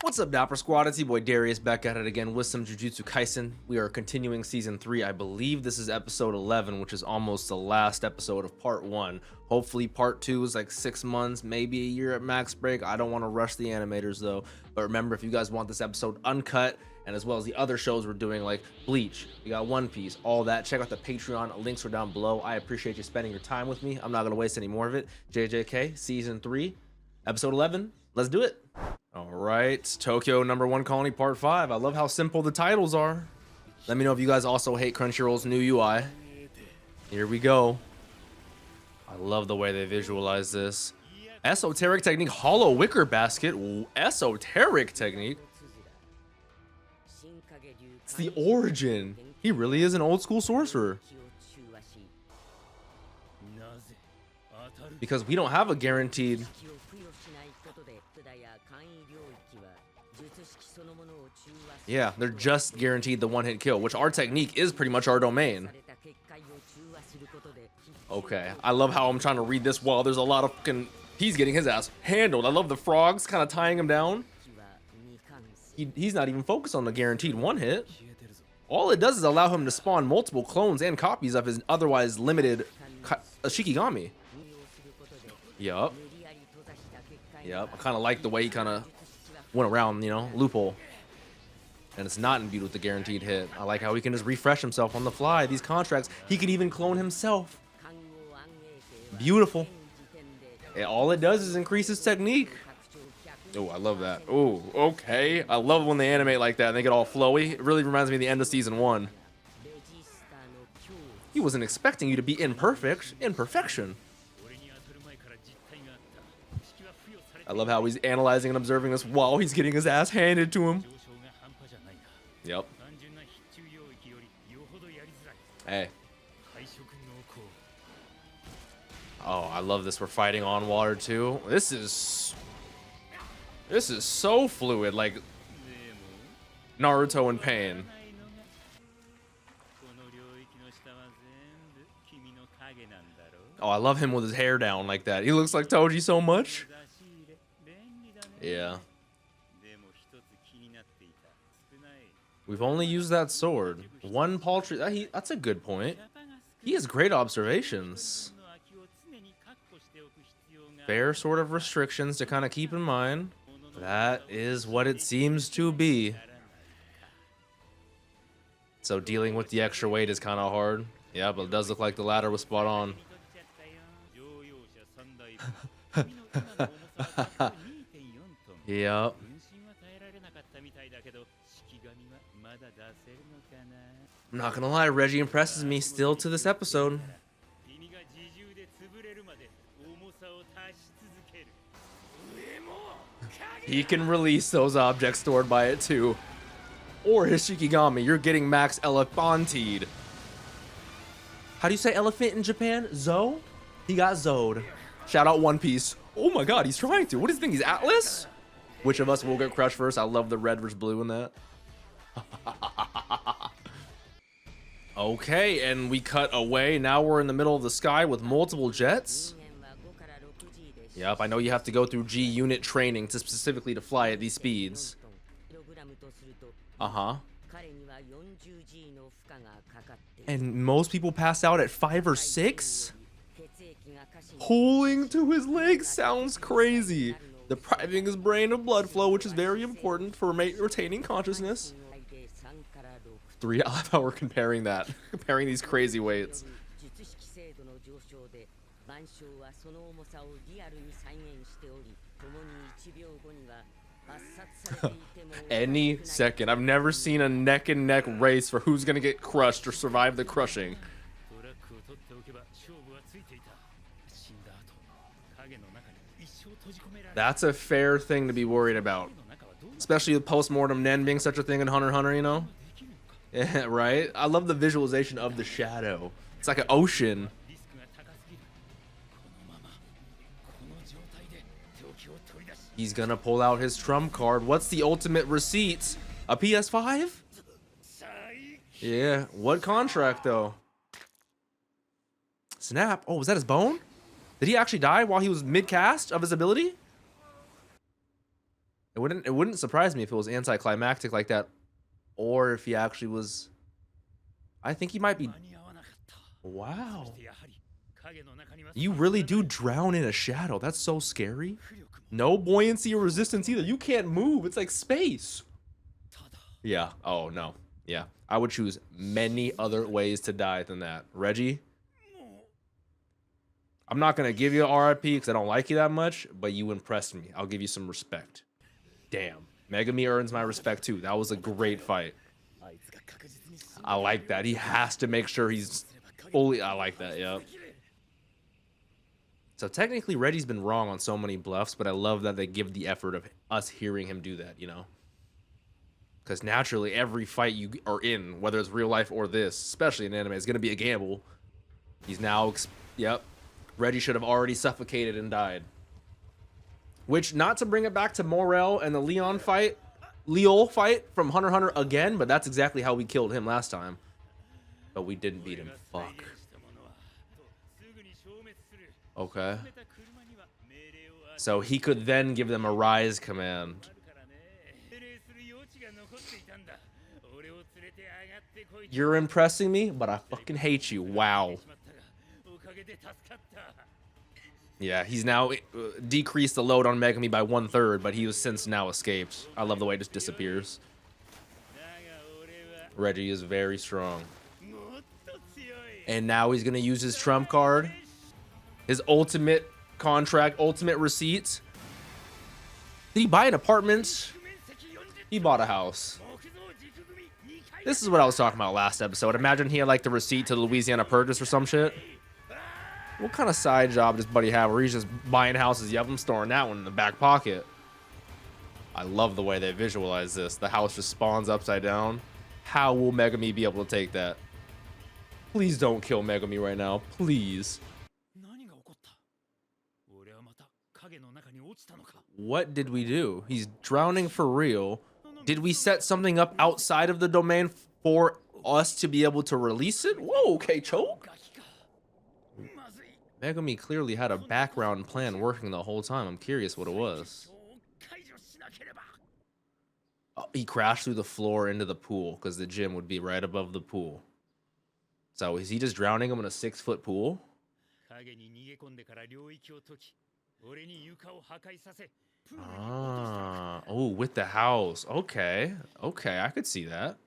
What's up, Dapper Squad? It's your boy Darius back at it again with some Jujutsu Kaisen. We are continuing season 3. I believe this is episode 11, which is almost the last episode of part 1. Hopefully part 2 is like 6 months, maybe a year at max break. I don't want to rush the animators though. But remember, if you guys want this episode uncut, and as well as the other shows we're doing like Bleach, we got One Piece, all that, check out the Patreon. Links are down below. I appreciate you spending your time with me. I'm not going to waste any more of it. JJK, season 3, episode 11. Let's do it. All right, Tokyo #1 Colony Part 5. I love how simple the titles are. Let me know if you guys also hate Crunchyroll's new UI. Here we go. I love the way they visualize this. Esoteric technique, hollow wicker basket. Ooh, esoteric technique. It's the origin. He really is an old school sorcerer. Because we don't have a guaranteed. Yeah, they're just guaranteed the one-hit kill, which our technique is pretty much our domain. Okay, I love how I'm trying to read this while there's a lot of fucking... He's getting his ass handled. I love the frogs kind of tying him down. He's not even focused on the guaranteed one-hit. All it does is allow him to spawn multiple clones and copies of his otherwise limited Shikigami. Yup. Yep, I kind of like the way he kind of went around, you know, loophole. And it's not imbued with the guaranteed hit. I like how he can just refresh himself on the fly. These contracts, he could even clone himself. Beautiful. And all it does is increase his technique. Oh, I love that. Oh, okay. I love when they animate like that and they get all flowy. It really reminds me of the end of season 1. He wasn't expecting you to be imperfect. Imperfection. I love how he's analyzing and observing this while he's getting his ass handed to him. Yep. Hey. Oh, I love this. We're fighting on water too. This is so fluid, like Naruto in pain. Oh, I love him with his hair down like that. He looks like Toji so much. Yeah. We've only used that sword. One paltry... That's a good point. He has great observations. Fair sort of restrictions to kind of keep in mind. That is what it seems to be. So dealing with the extra weight is kind of hard. Yeah, but it does look like the ladder was spot on. Yep. I'm not gonna lie, Reggie impresses me still to this episode. He can release those objects stored by it too. Or his Shikigami, you're getting max elephantied. How do you say elephant in Japan? Zo? He got Zoed. Shout out One Piece. Oh my god, he's trying to. What do you think, he's Atlas? Which of us will get crushed first? I love the red versus blue in that. Okay, and we cut away. Now we're in the middle of the sky with multiple jets. Yep, I know you have to go through G unit training to specifically to fly at these speeds. Uh-huh. And most people pass out at 5 or 6? Pulling to his legs sounds crazy. Depriving his brain of blood flow, which is very important for retaining consciousness. 3, I love how we're comparing that. Comparing these crazy weights. Any second. I've never seen a neck and neck race for who's gonna get crushed or survive the crushing. That's a fair thing to be worried about. Especially with post-mortem Nen being such a thing in Hunter x Hunter, you know? Yeah, right? I love the visualization of the shadow. It's like an ocean. He's gonna pull out his trump card. What's the ultimate receipt? A PS5? Yeah, what contract though? Snap. Oh, was that his bone? Did he actually die while he was mid-cast of his ability? It wouldn't surprise me if it was anticlimactic like that, or if he actually was. I think he might be. Wow. You really do drown in a shadow. That's so scary. No buoyancy or resistance either. You can't move. It's like space. Yeah. Oh, no. Yeah. I would choose many other ways to die than that. Reggie, I'm not going to give you an RIP because I don't like you that much, but you impressed me. I'll give you some respect. Damn. Megami earns my respect too. That was a great fight. I like that. He has to make sure he's fully. I like that. Yeah. So technically, Reggie's been wrong on so many bluffs, but I love that they give the effort of us hearing him do that, you know? Because naturally, every fight you are in, whether it's real life or this, especially in anime, is going to be a gamble. He's now, yep. Reggie should have already suffocated and died. Which, not to bring it back to Morel and the Leon fight, Leo fight from Hunter x Hunter again, but that's exactly how we killed him last time. But we didn't beat him. Fuck. Okay. So he could then give them a rise command. You're impressing me, but I fucking hate you. Wow. Yeah, he's now decreased the load on Megami by 1/3, but he has since now escaped. I love the way it just disappears. Reggie is very strong. And now he's going to use his trump card. His ultimate contract, ultimate receipts. Did he buy an apartment? He bought a house. This is what I was talking about last episode. Imagine he had like the receipt to the Louisiana Purchase or some shit. What kind of side job does Buddy have where he's just buying houses? Yep, I'm storing that one in the back pocket. I love the way they visualize this. The house just spawns upside down. How will Megami be able to take that? Please don't kill Megami right now. Please. What did we do? He's drowning for real. Did we set something up outside of the domain for us to be able to release it? Whoa, okay, choke. Megami clearly had a background plan working the whole time. I'm curious what it was. Oh, he crashed through the floor into the pool because the gym would be right above the pool. So is he just drowning him in a 6-foot pool? Ah, oh, with the house. Okay, okay, I could see that.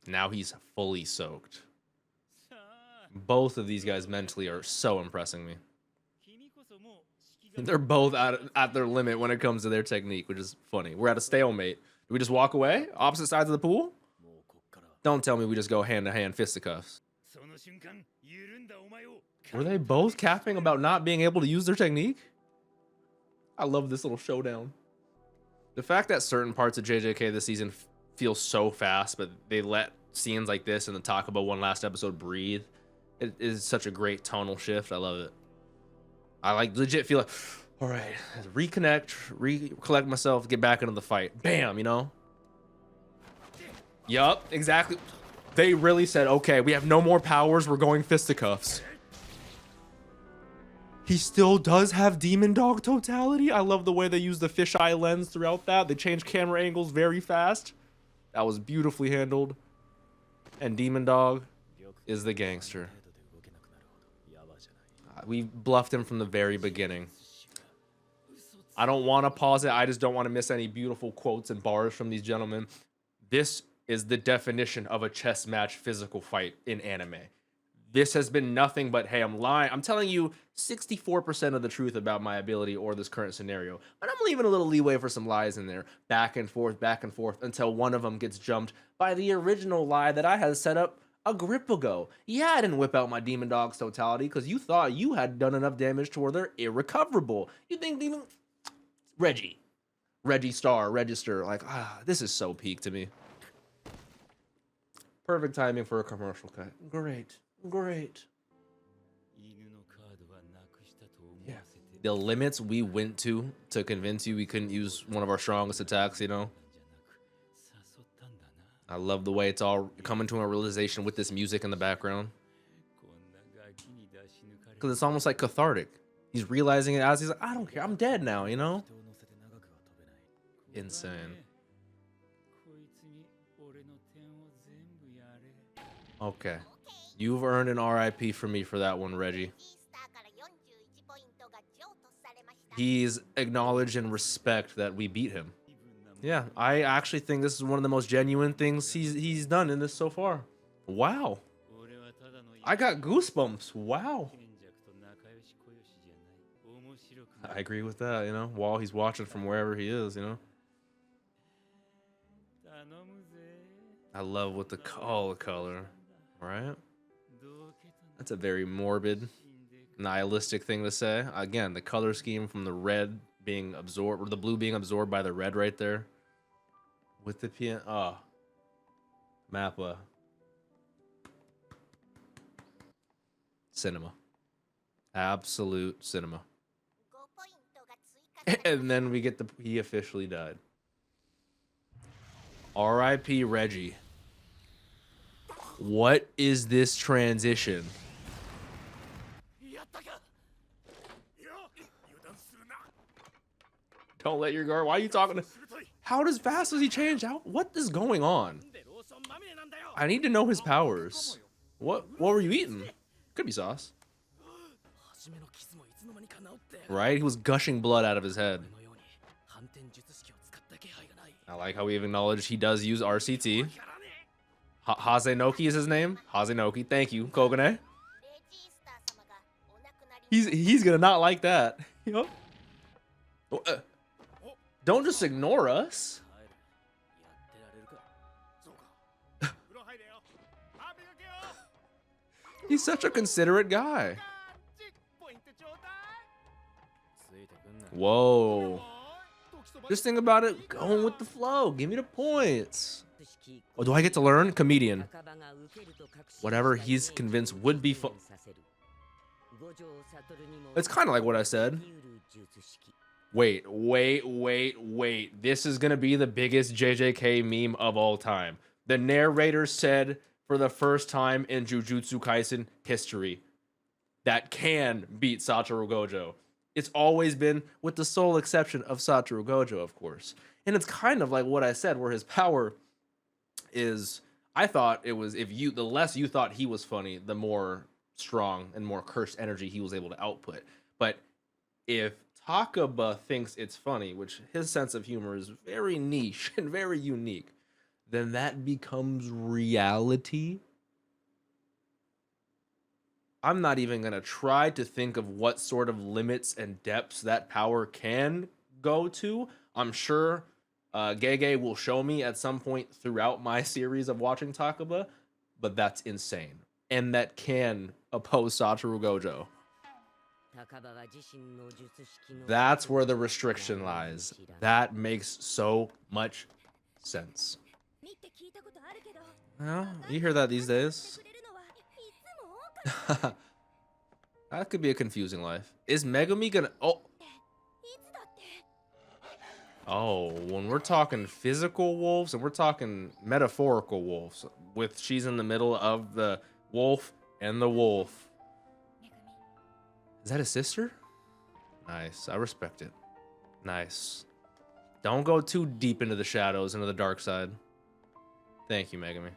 Now he's fully soaked. Both of these guys mentally are so impressing me. They're both at their limit when it comes to their technique, which is funny. We're at a stalemate. Do we just walk away? Opposite sides of the pool? Don't tell me we just go hand-to-hand fisticuffs. Were they both capping about not being able to use their technique? I love this little showdown. The fact that certain parts of JJK this season feel so fast, but they let scenes like this and the Takabo one last episode breathe. It is such a great tonal shift. I love it. I like legit feel like, all right, reconnect, recollect myself, get back into the fight. Bam, you know? Yup, exactly. They really said, okay, we have no more powers. We're going fisticuffs. He still does have Demon Dog totality. I love the way they use the fisheye lens throughout that. They change camera angles very fast. That was beautifully handled. And Demon Dog is the gangster. We bluffed him from the very beginning. I don't want to pause it. I just don't want to miss any beautiful quotes and bars from these gentlemen. This is the definition of a chess match physical fight in anime. This has been nothing but, hey, I'm lying. I'm telling you 64% of the truth about my ability or this current scenario. But I'm leaving a little leeway for some lies in there. Back and forth, until one of them gets jumped by the original lie that I had set up a grip ago. Yeah, I didn't whip out my Demon Dog's totality because you thought you had done enough damage to where they're irrecoverable. You think Demon... Reggie Star, Register. Like, this is so peak to me. Perfect timing for a commercial cut. Great. Great. Yeah. The limits we went to convince you we couldn't use one of our strongest attacks, you know? I love the way it's all coming to a realization with this music in the background. because it's almost like cathartic. He's realizing it as he's like, I don't care, I'm dead now, you know? Insane. Okay. You've earned an RIP for me for that one, Reggie. He's acknowledged and respect that we beat him. Yeah, I actually think this is one of the most genuine things he's done in this so far. Wow. I got goosebumps. Wow. I agree with that, you know, while he's watching from wherever he is, you know. I love what the color, right? That's a very morbid, nihilistic thing to say. Again, the color scheme from the red being absorbed, or the blue being absorbed by the red right there. With the piano, oh, Mappa. Cinema. Absolute cinema. And then we get he officially died. R.I.P. Reggie. What is this transition? Don't let your guard. Why are you talking to? How fast does he change out? What is going on? I need to know his powers. What were you eating? Could be sauce. Right? He was gushing blood out of his head. I like how we've acknowledged he does use RCT. Hazenoki is his name. Hazenoki. Thank you, Kogane. He's gonna not like that. Yup. Don't just ignore us. He's such a considerate guy. Whoa. Just think about it, going with the flow. Give me the points. Oh, do I get to learn? Comedian. Whatever he's convinced would be fun. It's kind of like what I said. Wait. This is going to be the biggest JJK meme of all time. The narrator said for the first time in Jujutsu Kaisen history that can beat Satoru Gojo. It's always been, with the sole exception of Satoru Gojo, of course. And it's kind of like what I said, where his power is, I thought it was, the less you thought he was funny, the more strong and more cursed energy he was able to output. But if Takaba thinks it's funny, which his sense of humor is very niche and very unique, then that becomes reality. I'm not even going to try to think of what sort of limits and depths that power can go to. I'm sure Gege will show me at some point throughout my series of watching Takaba, but that's insane. And that can oppose Satoru Gojo. That's where the restriction lies. That makes so much sense. Well, you hear that these days. That could be a confusing life. Is Megumi gonna... Oh, when we're talking physical wolves and we're talking metaphorical wolves, with she's in the middle of the wolf and the wolf. Is that his sister? Nice. I respect it. Nice. Don't go too deep into the shadows, into the dark side. Thank you, Megumi.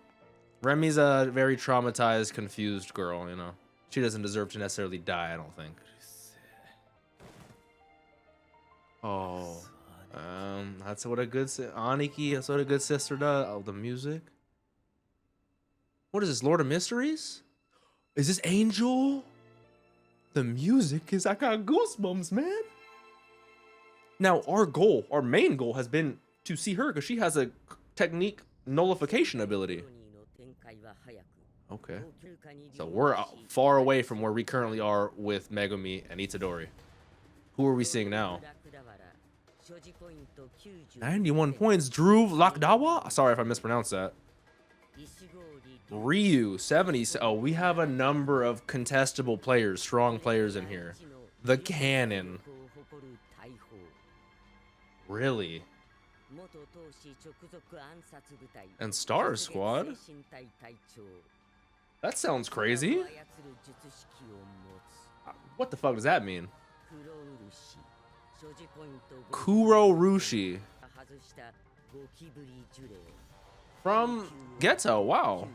Remy's a very traumatized, confused girl, you know. She doesn't deserve to necessarily die, I don't think. Oh. That's what a good... Aniki, that's what a good sister does. Oh, the music. What is this, Lord of Mysteries? Is this Angel? The music is... I got goosebumps, man. Now, our main goal has been to see her because she has a technique nullification ability. Okay. So we're far away from where we currently are with Megumi and Itadori. Who are we seeing now? 91 points. Drew Lakdawa? Sorry if I mispronounced that. Ryu, 70. Oh, we have a number of contestable players, strong players in here. The Cannon. Really? And Star Squad? That sounds crazy. What the fuck does that mean? Kuro Rushi. From Geto, wow.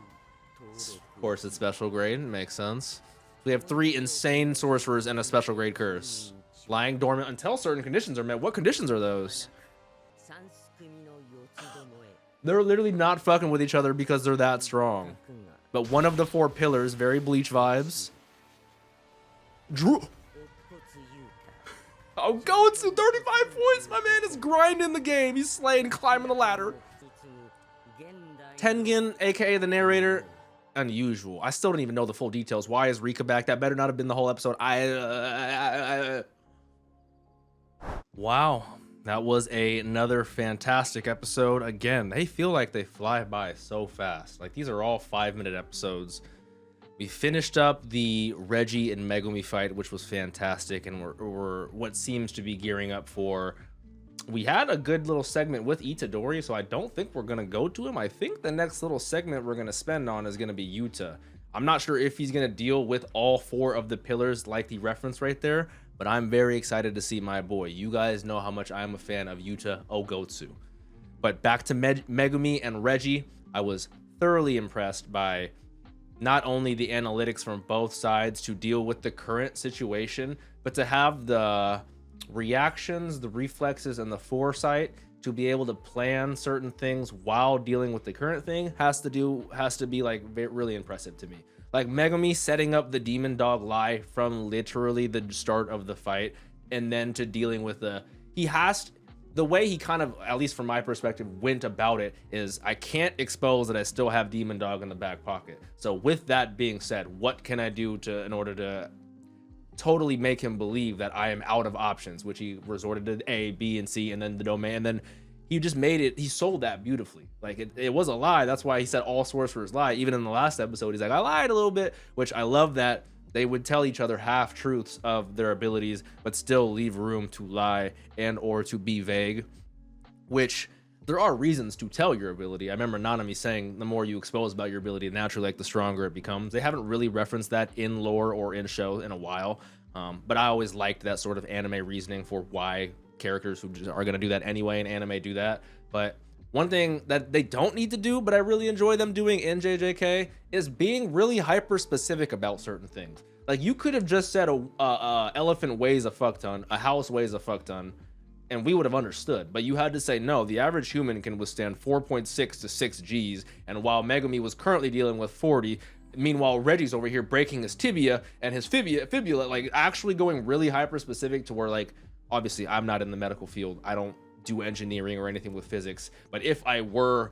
Of course, it's special grade. Makes sense. We have 3 insane sorcerers and a special grade curse. Lying dormant until certain conditions are met. What conditions are those? They're literally not fucking with each other because they're that strong. But one of the 4 pillars, very Bleach vibes. Drew. Oh, Goetsu, 35 points. My man is grinding the game. He's slaying, climbing the ladder. Tengen, aka the narrator, unusual. I still don't even know the full details. Why is Rika back? That better not have been the whole episode. Wow, that was another fantastic episode. Again, they feel like they fly by so fast. Like, these are all 5-minute episodes. We finished up the Reggie and Megumi fight, which was fantastic, and we're what seems to be gearing up for. We had a good little segment with Itadori, so I don't think we're gonna go to him. I think the next little segment we're gonna spend on is gonna be Yuta. I'm not sure if he's gonna deal with all 4 of the pillars like the reference right there, but I'm very excited to see my boy. You guys know how much I'm a fan of Yuta Ogotsu. But back to Megumi and Reggie, I was thoroughly impressed by not only the analytics from both sides to deal with the current situation, but to have the reactions, the reflexes, and the foresight to be able to plan certain things while dealing with the current thing has to be like really impressive to me. Like Megumi setting up the demon dog lie from literally the start of the fight, and then to dealing with the way he kind of, at least from my perspective, went about it is, I can't expose that I still have Demon Dog in the back pocket. So with that being said, what can I do in order to totally make him believe that I am out of options, which he resorted to A, B, and C, and then the domain, and then he just made it, he sold that beautifully. Like it was a lie. That's why he said all sorcerers lie. Even in the last episode, he's like, I lied a little bit, which I love that they would tell each other half truths of their abilities, but still leave room to lie and or to be vague, which there are reasons to tell your ability. I remember Nanami saying the more you expose about your ability, naturally, like the stronger it becomes. They haven't really referenced that in lore or in show in a while, but I always liked that sort of anime reasoning for why characters who just are going to do that anyway in anime do that. But one thing that they don't need to do, but I really enjoy them doing in JJK, is being really hyper specific about certain things. Like, you could have just said a elephant weighs a fuck ton, a house weighs a fuck ton, and we would have understood. But you had to say, no, the average human can withstand 4.6 to 6 Gs, and while Megumi was currently dealing with 40, meanwhile Reggie's over here breaking his tibia and his fibula, like actually going really hyper specific to where, like, obviously I'm not in the medical field, I don't do engineering or anything with physics, but if I were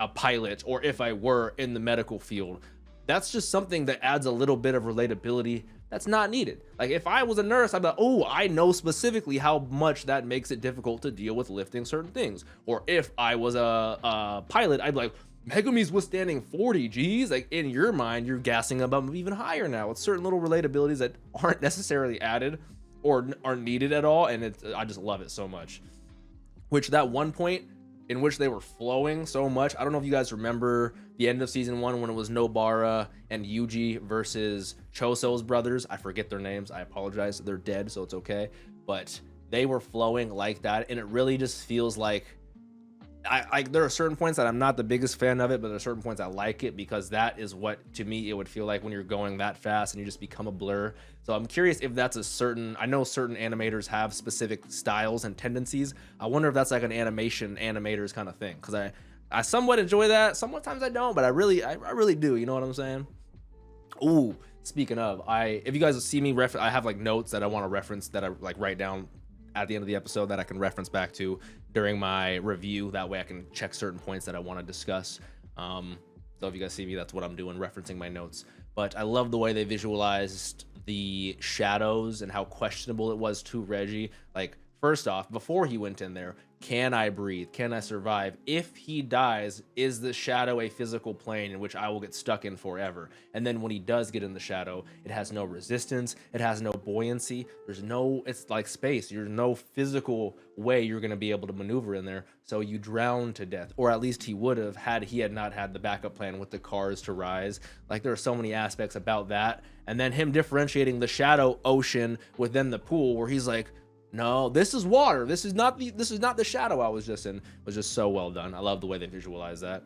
a pilot or if I were in the medical field, that's just something that adds a little bit of relatability that's not needed. Like, if I was a nurse, I'd be like, oh, I know specifically how much that makes it difficult to deal with lifting certain things. Or if I was a pilot, I'd be like, Megumi's withstanding 40 Gs. Like, in your mind, you're gassing about even higher now. It's certain little relatabilities that aren't necessarily added or aren't needed at all, and I just love it so much. Which, that one point in which they were flowing so much, I don't know if you guys remember the end of season 1 when it was Nobara and Yuji versus Choso's brothers. I forget their names, I apologize, they're dead, so it's okay, but they were flowing like that, and it really just feels like there are certain points that I'm not the biggest fan of it, but there are certain points I like it, because that is what, to me, it would feel like when you're going that fast and you just become a blur. So I'm curious if that's I know certain animators have specific styles and tendencies. I wonder if that's like an animators kind of thing, because I somewhat enjoy that. Sometimes I don't, but I really do. You know what I'm saying? Ooh, speaking of, if you guys see me I have like notes that I want to reference that I like write down at the end of the episode that I can reference back to during my review. That way I can check certain points that I want to discuss. So if you guys see me, that's what I'm doing, referencing my notes. But I love the way they visualized the shadows and how questionable it was to Reggie. Like, First off, before he went in there, can I breathe? Can I survive? If he dies, is the shadow a physical plane in which I will get stuck in forever? And then when he does get in the shadow, it has no resistance, it has no buoyancy, there's no, it's like space, there's no physical way you're going to be able to maneuver in there, so you drown to death. Or at least he would have, had he had not had the backup plan with the cars to rise. Like, there are so many aspects about that. And then him differentiating the shadow ocean within the pool, where he's like, no, this is water. This is not the shadow I was just in. Was just so well done. I love the way they visualize that.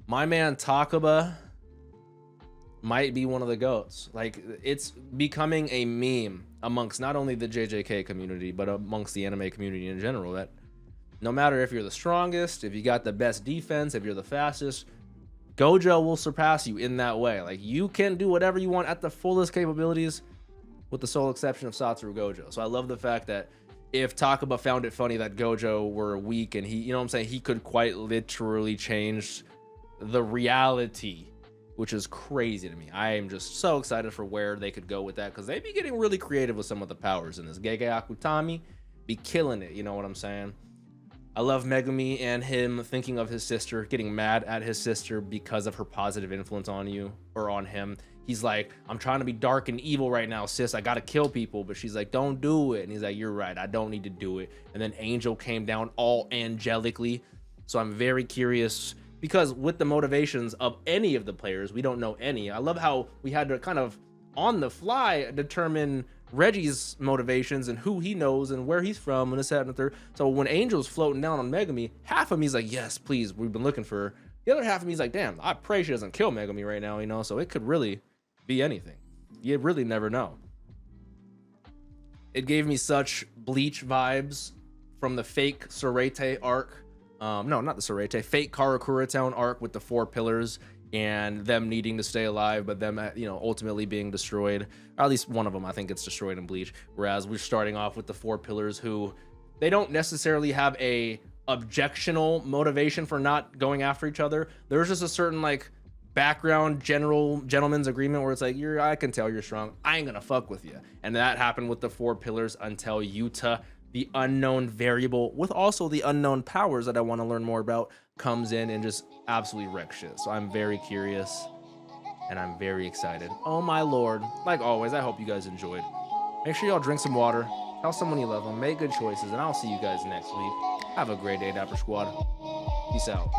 My man Takaba might be one of the GOATs. Like, it's becoming a meme amongst not only the JJK community, but amongst the anime community in general, that no matter if you're the strongest, if you got the best defense, if you're the fastest, Gojo will surpass you in that way. Like, you can do whatever you want at the fullest capabilities, with the sole exception of Satoru Gojo. So I love the fact that if Takaba found it funny that Gojo were weak, and he, you know what I'm saying, he could quite literally change the reality, which is crazy to me. I am just so excited for where they could go with that, because they be getting really creative with some of the powers in this. Gege Akutami be killing it, you know what I'm saying? I love Megumi and him thinking of his sister, getting mad at his sister because of her positive influence on you, or on him. He's like, I'm trying to be dark and evil right now, sis. I gotta kill people. But she's like, don't do it. And he's like, you're right, I don't need to do it. And then Angel came down all angelically. So I'm very curious, because with the motivations of any of the players, we don't know any. I love how we had to kind of on the fly determine Reggie's motivations and who he knows and where he's from and this, that, and the third. So when Angel's floating down on Megumi, half of me's like, yes, please, we've been looking for her. The other half of me's like, damn, I pray she doesn't kill Megumi right now, you know? So it could really be anything. You really never know. It gave me such Bleach vibes from the fake Sorete arc. No, not the Sorete, fake Karakura Town arc with the 4 pillars and them needing to stay alive, but them, you know, ultimately being destroyed. Or at least one of them, I think, gets destroyed in Bleach. Whereas we're starting off with the 4 pillars, who they don't necessarily have a objectional motivation for not going after each other. There's just a certain like background gentleman's agreement where it's like, I can tell you're strong, I ain't gonna fuck with you. And that happened with the 4 pillars until Yuta, the unknown variable with also the unknown powers that I want to learn more about, comes in and just absolutely wrecks shit. So I'm very curious and I'm very excited. Oh my lord. Like always, I hope you guys enjoyed. Make sure y'all drink some water, tell someone you love them, make good choices, and I'll see you guys next week. Have a great day, Dapper Squad. Peace out.